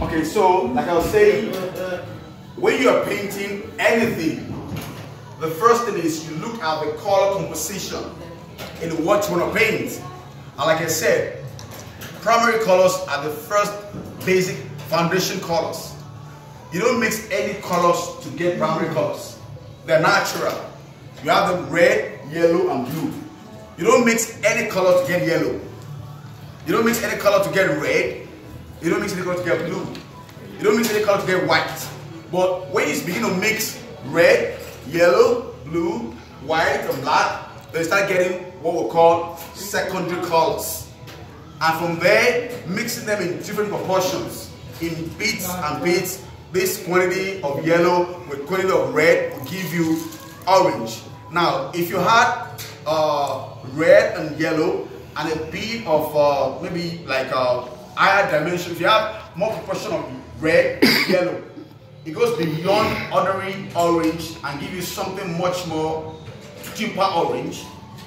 Okay, so like I was saying, when you are painting anything, the first thing is you look at the color composition in what you want to paint. And like I said, primary colors are the first basic foundation colors. You don't mix any colors to get primary colors. They're natural. You have the red, yellow, and blue. You don't mix any color to get yellow. You don't mix any color to get red. You don't mix any color to get blue. You don't mix any color to get white. But when you begin to mix red, yellow, blue, white, and black, they start getting what we call secondary colors. And from there, mixing them in different proportions, in bits and bits, this quantity of yellow with quantity of red will give you orange. Now, if you had red and yellow and a bit of maybe like a higher dimension, if you have more proportion of red and yellow, it goes beyond ordinary orange and give you something much more deeper orange.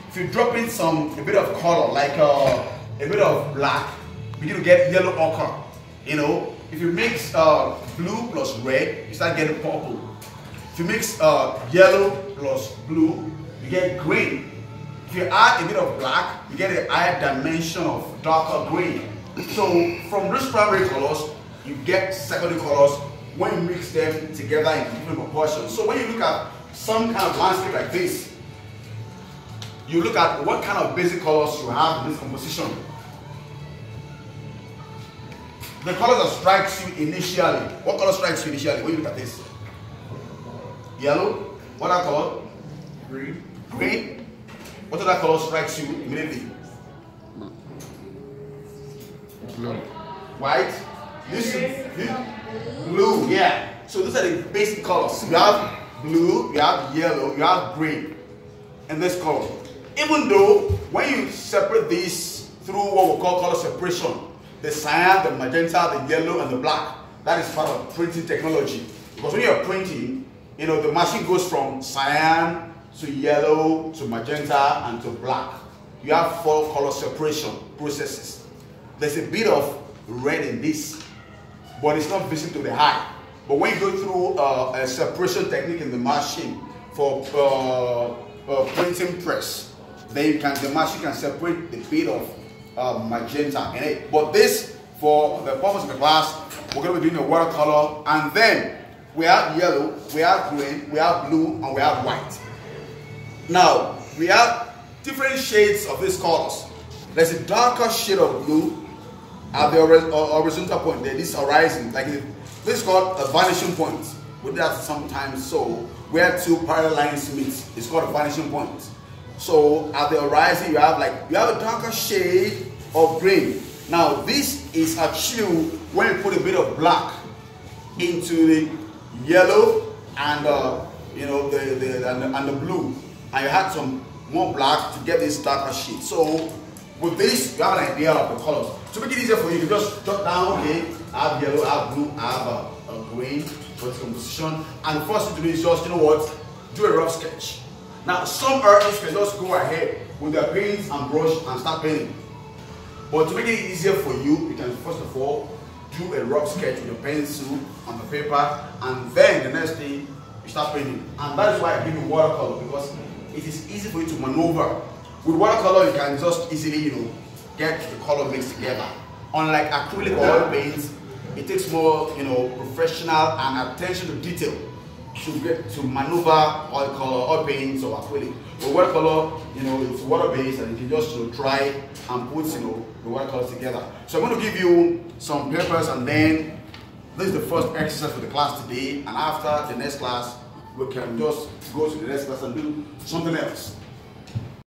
If you drop in a bit of color, like a bit of black, you begin to get yellow ochre. You know, if you mix blue plus red, you start getting purple. If you mix yellow plus blue, you get green. If you add a bit of black, you get a higher dimension of darker green. So from these primary colors, you get secondary colors when you mix them together in different proportions. So when you look at some kind of landscape like this, you look at what kind of basic colors you have in this composition. The colors that strikes you initially. What color strikes you initially when you look at this? Yellow. What other color? Green. Green. What other color strikes you immediately? Blue. White. This blue. Yeah. So these are the basic colors. You have blue, you have yellow, you have green, and this color. Even though when you separate these through what we call color separation, the cyan, the magenta, the yellow, and the black, that is part of printing technology. Because when you're printing, you know, the machine goes from cyan to yellow to magenta and to black. You have 4 color separation processes. There's a bit of red in this, but it's not visible to the eye. But when you go through a separation technique in the machine for printing press, then the machine can separate the bit of magenta in it. But this, for the purpose of the class, we're going to be doing a watercolor, and then we have yellow, we have green, we have blue, and we have white. Now, we have different shades of these colors. There's a darker shade of blue at the horizontal point there, this horizon, like this is called a vanishing point. We do that sometimes, so where 2 parallel lines meet, it's called a vanishing point. So at the horizon, you have a darker shade of green. Now this is achieved when you put a bit of black into the yellow and the blue, and you had some more black to get this darker shade. So with this, you have an idea of the colors. To make it easier for you, you just jot down, okay, I have yellow, I have blue, I have a green for this composition. And the first thing to do is just, you know what, do a rough sketch. Now, some artists can just go ahead with their paints and brush and start painting. But to make it easier for you, you can first of all do a rough sketch with your pencil on the paper, and then the next thing you start painting. And that is why I give you watercolor, because it is easy for you to maneuver. With watercolor, you can just easily, you know, get the color mixed together. Unlike acrylic or oil paints, it takes more, you know, professional and attention to detail to get to maneuver oil color, oil paints or acrylic. But watercolor, you know, it's water-based, and you can just, you know, try and put, you know, the watercolors together. So I'm going to give you some papers, and then this is the first exercise for the class today. And after the next class, we can just go to the next class and do something else.